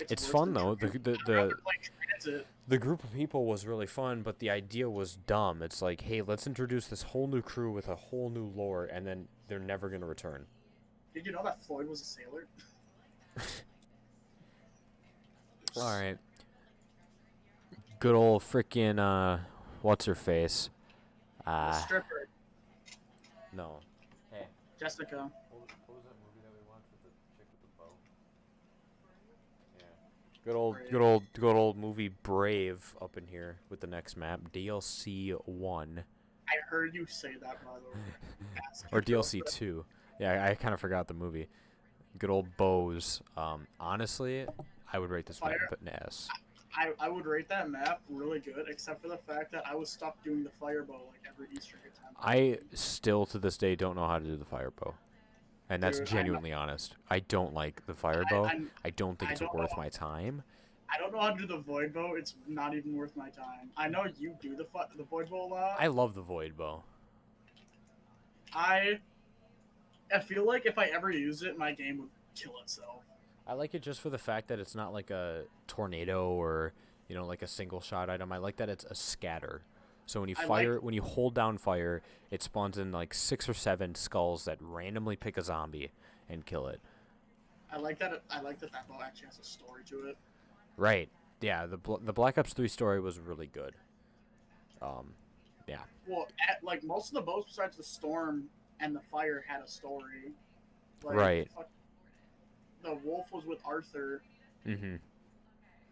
It's worse fun than though. Transit. The I'd rather play Transit. the group of people was really fun, but the idea was dumb. It's like, hey, let's introduce this whole new crew with a whole new lore, and then they're never gonna return. Did you know that Floyd was a sailor? All right. Good old frickin' what's her face? The stripper, No. Hey. Jessica. What was that movie that we watched with the chick with the bow? Yeah. Good old movie Brave up in here with the next map, DLC 1 I heard you say that, by the way. Ask or your DLC girlfriend. 2. Yeah, I kind of forgot the movie. Good old bows. Honestly, I would rate this map Fire. an S. I would rate that map really good, except for the fact that I was stuck doing the firebow like every Easter egg attempt. I still to this day don't know how to do the fire bow. And that's Dude, I know. genuinely honest. I don't like the fire bow. I don't think I it's don't worth know. my time. I don't know how to do the void bow. It's not even worth my time. I know you do the void bow a lot. I love the void bow. I feel like if I ever used it, my game would kill itself. I like it just for the fact that it's not like a tornado or, like a single shot item. I like that it's a scatter. So when you when you hold down fire, it spawns in like 6 or 7 skulls that randomly pick a zombie and kill it. I like that that bow actually has a story to it. Right. Yeah, the Black Ops 3 story was really good. Yeah. Well, like most of the bows besides the storm and the fire had a story. Like, Right. The wolf was with Arthur, Mm-hmm.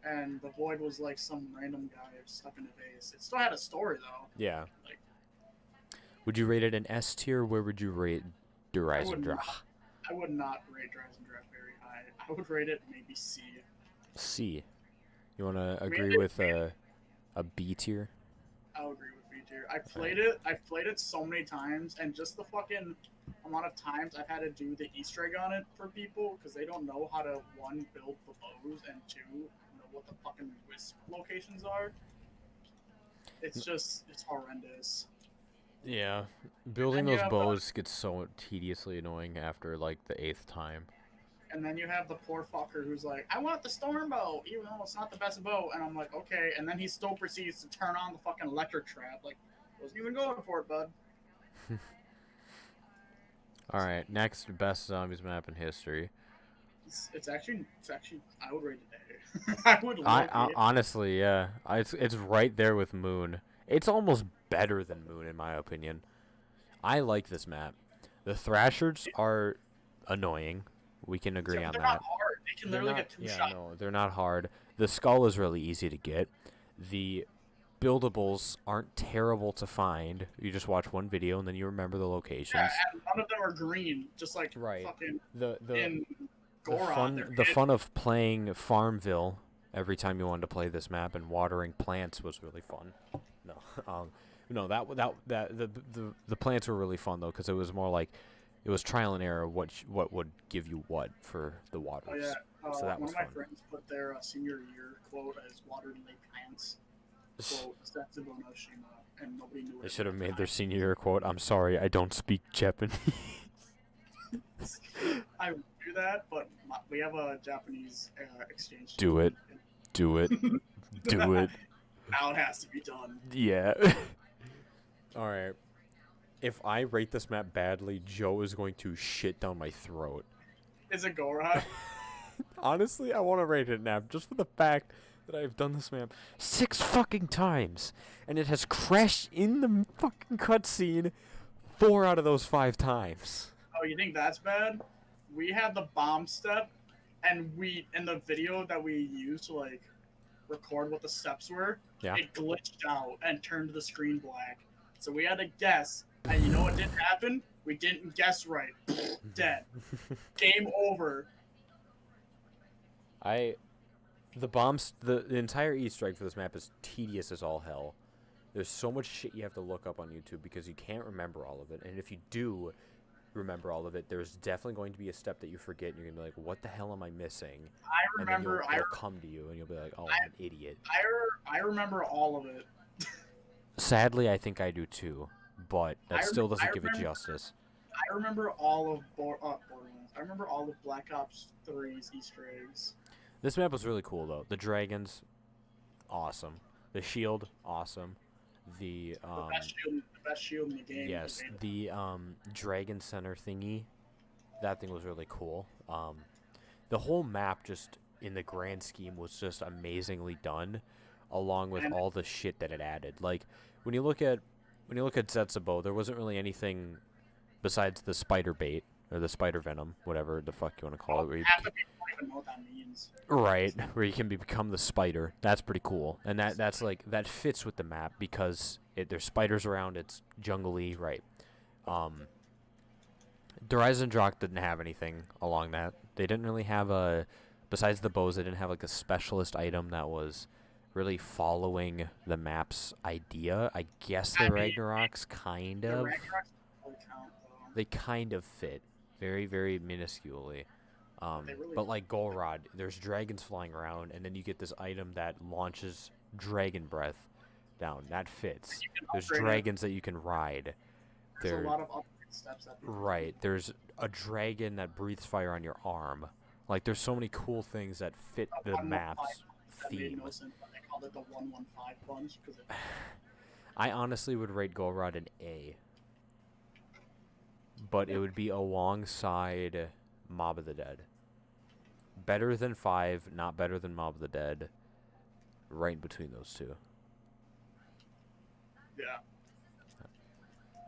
and the void was like some random guy stuck in a vase. It still had a story though. Yeah. Like, Would you rate it an S tier? Where would you rate Der Eisendrache? I would not rate Dreisendraft very high. I would rate it maybe C. C. You want to agree with a B tier? I'll agree with B tier. I've played it so many times, and just the fucking amount of times I've had to do the Easter egg on it for people because they don't know how to, 1, build the bows, and 2, know what the fucking wisp locations are. It's horrendous. Yeah. Building you those have, bows gets so tediously annoying after like the 8th time. And then you have the poor fucker who's like, I want the storm bow, even though it's not the best bow. And I'm like, okay. And then he still proceeds to turn on the fucking electric trap. Like, wasn't even going for it, bud. All right, next best zombies map in history. It's actually, I would rate it A. I would like it. Honestly, yeah, it's right there with Moon. It's almost better than Moon in my opinion. I like this map. The Thrashers are annoying. We can agree on They're that. not hard. They can literally get 2 shots. No, they're not hard. The skull is really easy to get. The buildables aren't terrible to find. You just watch one video and then you remember the locations. Yeah, and none of them are green. Just like fucking in Goron. The fun of playing Farmville every time you wanted to play this map and watering plants was really fun. No, the plants were really fun though because it was more like it was trial and error. What would give you what for the waters? Oh yeah. So that one was of my fun. friends put their senior year quote as "watered lake plants." Quote Setsubo no Shima, and nobody knew it. They should have made their senior year quote. I'm sorry, I don't speak Japanese. I would do that, but we have a Japanese exchange. Do it. Do it. Do it. Now it has to be done. Yeah. All right. If I rate this map badly, Joe is going to shit down my throat. Is it Goron? Honestly, I want to rate it an F just for the fact that I've done this map 6 fucking times, and it has crashed in the fucking cutscene 4 out of those 5 times. Oh, you think that's bad? We had the bomb step, and in the video that we used to like record what the steps were, Yeah. it glitched out and turned the screen black. So we had to guess, and you know what didn't happen? We didn't guess right. Dead. Game over. The entire Easter egg for this map is tedious as all hell. There's so much shit you have to look up on YouTube because you can't remember all of it. And if you do remember all of it, there's definitely going to be a step that you forget, and you're gonna be like, "What the hell am I missing?" I remember. And then it'll come to you, and you'll be like, "Oh, I'm an idiot." I remember all of it. Sadly, I think I do too, but that still I doesn't give it remember- justice. I remember all of Borderlands. I remember all of Black Ops 3's Easter eggs. This map was really cool though. The dragons, awesome. The shield, awesome. The The best shield in the game. yes, the dragon center thingy, that thing was really cool. The whole map, just in the grand scheme, was just amazingly done, along with all the shit that it added. Like when you look at Zetsubo, there wasn't really anything besides the spider bait or the spider venom, whatever the fuck you want to call it. Where you Half the people don't even know what that means. right, where you can become the spider. That's pretty cool, and that's like that fits with the map because there's spiders around. It's jungly, right? Horizon Rock didn't have anything along that. They didn't really have besides the bows. They didn't have like a specialist item that was really following the map's idea. I guess the Ragnaroks kind The of. Ragnaroks don't count, though. They kind of fit, very, very minusculely. They really But like Golrod, there's dragons flying around, and then you get this item that launches dragon breath down. That fits. You can There's upgrade it. dragons that you can ride. There's There, a lot of upgrade steps that people right. There's a dragon that breathes fire on your arm. Like there's so many cool things that fit the 115 map's that made theme. no sense when they called it the 115 punch because I honestly would rate Golrod an A. But it would be alongside Mob of the Dead. Better than 5, not better than Mob of the Dead. Right in between those two. yeah.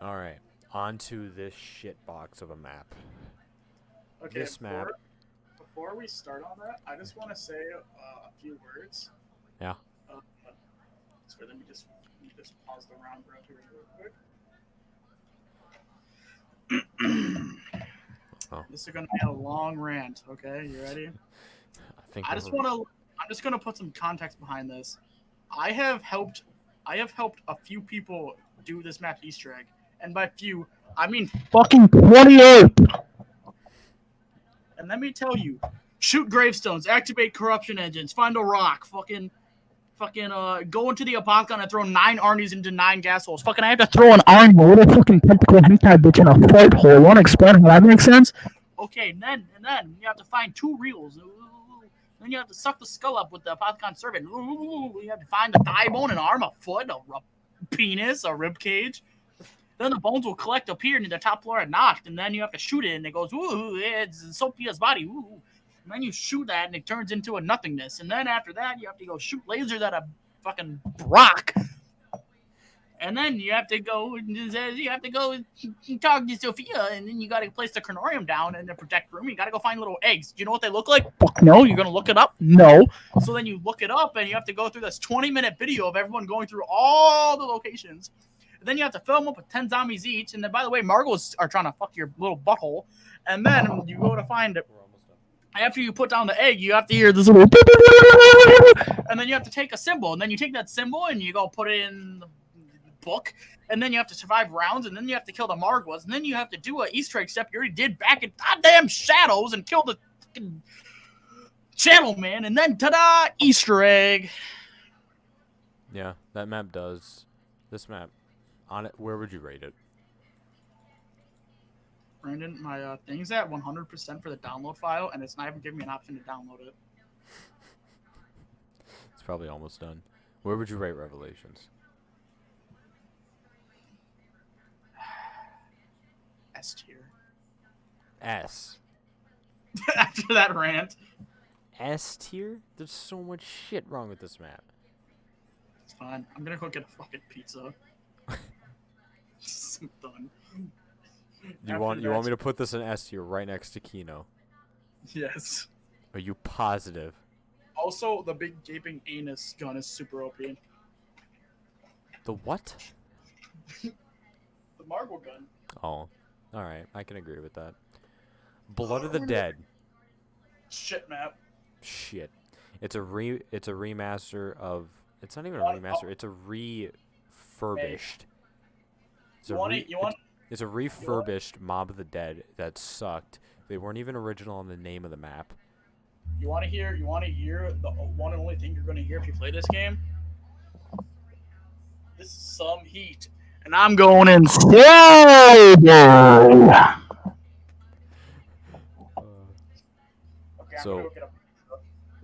Alright, on to this shit box of a map. Okay. This map. Before we start on that, I just want to say a few words. Yeah. So let me just pause the round grab here real quick. Oh. This is gonna be a long rant. Okay, you ready? I think I'm just gonna put some context behind this. I have helped a few people do this map Easter egg, and by few, I mean Fucking 28! And let me tell you, shoot gravestones, activate corruption engines, find a rock, fucking go into the Apothicon and throw 9 Arnies into 9 gas holes. Fucking I have to Throw an iron with a fucking tentacle hentai bitch in a fart hole. Wanna explain how that makes sense? okay, and then you have to find 2 reels. Then you have to suck the skull up with the Apothicon servant. You have to find a thigh bone, an arm, a foot, a penis, a rib cage. Then the bones will collect up here in the top floor at Noct, and then you have to shoot it, and it goes, ooh, it's Sophia's body, ooh. And then you shoot that, and it turns into a nothingness. And then after that, you have to go shoot lasers at a fucking rock. And then you have to go talk to Sophia, and then you got to place the Chronorium down in the protect room. You got to go find little eggs. Do you know what they look like? Fuck no. You're going to look it up? No. So then you look it up, and you have to go through this 20-minute video of everyone going through all the locations. And then you have to fill them up with 10 zombies each. And then, by the way, Margos are trying to fuck your little butthole. And then you go to find it. After you put down the egg, you have to hear this little... And then you have to take a symbol. And then you take that symbol, and you go put it in the book. And then you have to survive rounds. And then you have to kill the Margwas. And then you have to do an Easter egg step you already did back in goddamn Shadows and kill the fucking Shadow Man. And then, ta-da, Easter egg. Yeah, that map does. This map, on it, where would you rate it? Brandon, my thing's at 100% for the download file, and it's not even giving me an option to download it. It's probably almost done. Where would you rate Revelations? S tier. S. After that rant. S tier? There's so much shit wrong with this map. It's fine. I'm gonna go get a fucking pizza. I'm done. You want me to put this in S tier right next to Kino? Yes. Are you positive? Also, the big gaping anus gun is super OP. The what? The marble gun. Oh, all right. I can agree with that. Blood of the Dead. Shit map. Shit. It's a remaster of. It's not even a remaster. It's a refurbished. It's a refurbished Mob of the Dead that sucked. They weren't even original on the name of the map. You want to hear the one and only thing you're going to hear if you play this game? This is some heat. And I'm going insane. Okay, I'm So- gonna go get a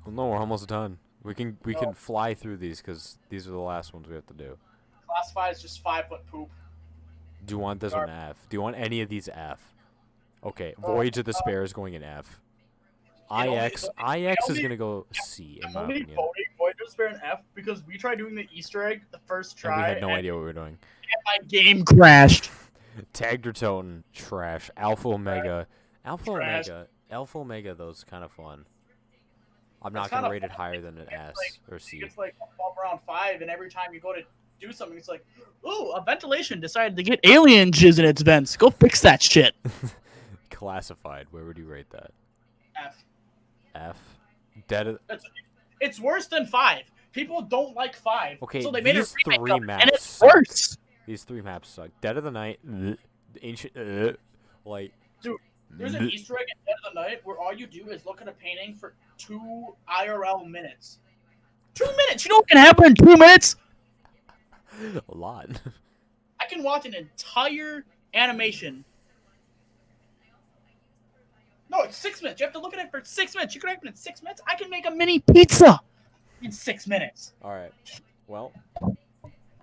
Well, no, we're almost done. We can fly through these because these are the last ones we have to do. classify as just 5-foot poop. Do you want this one F? Do you want any of these F? Okay, Voyage of Despair is going in F. IX is gonna go C in I'm my only opinion. voting Void of Despair and F because we tried doing the Easter egg the first try. And we had no and idea what we were doing. my game crashed. Tagged or Toten, trash. Alpha Omega. Trash. Alpha Omega, those kind of fun. I'm not It's gonna kinda rate it fun. higher than an It's S like- or C. It's like above around 5, and every time you go to do something, it's like, ooh, a ventilation decided to get alien jizz in its vents. Go fix that shit. Classified. Where would you rate that? F. F. Dead. It's worse than 5. People don't like 5. Okay, so they made a these remake three of it, and maps it's suck. worse. These three maps suck. Dead of the Night. Ancient. Like. Dude, There's an Easter egg at the end of the night where all you do is look at a painting for 2 IRL minutes. 2 minutes! You know what can happen in 2 minutes? A lot. I can watch an entire animation. No, it's 6 minutes. You have to look at it for 6 minutes. You can open it in 6 minutes. I can make a mini pizza in 6 minutes. All right. Well,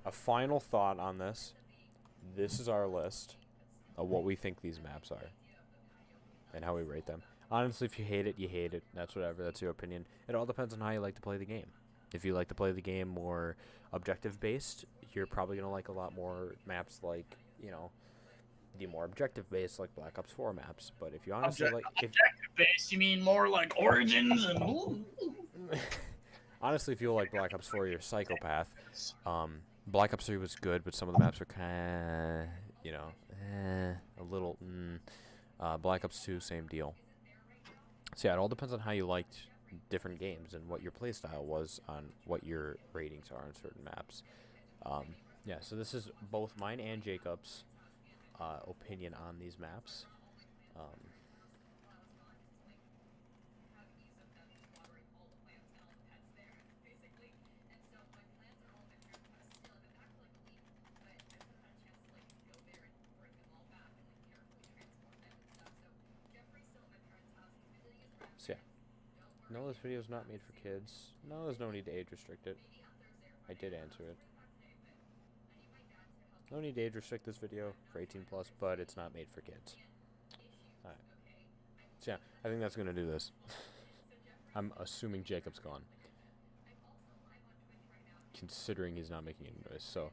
a final thought on this. This is our list of what we think these maps are and how we rate them. Honestly, if you hate it, you hate it. That's whatever. That's your opinion. It all depends on how you like to play the game. If you like to play the game more objective-based, you're probably going to like a lot more maps like, you know, the more objective-based like Black Ops 4 maps. But if you honestly like... Objective based, you mean more like Origins and... Honestly, if you like Black Ops 4, you're a psychopath. Black Ops 3 was good, but some of the maps were kind of, you know, a little... Black Ops 2, same deal. So yeah, it all depends on how you liked different games and what your playstyle was on what your ratings are on certain maps. Yeah, so this is both mine and Jacob's opinion on these maps. So yeah. No, this video is not made for kids. No, there's no need to age restrict it. I did answer it. No need to age restrict this video for 18 plus, but it's not made for kids. Alright. So yeah, I think that's gonna do this. I'm assuming Jacob's gone. Considering he's not making any noise, so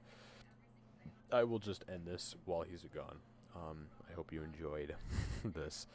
I will just end this while he's gone. I hope you enjoyed this.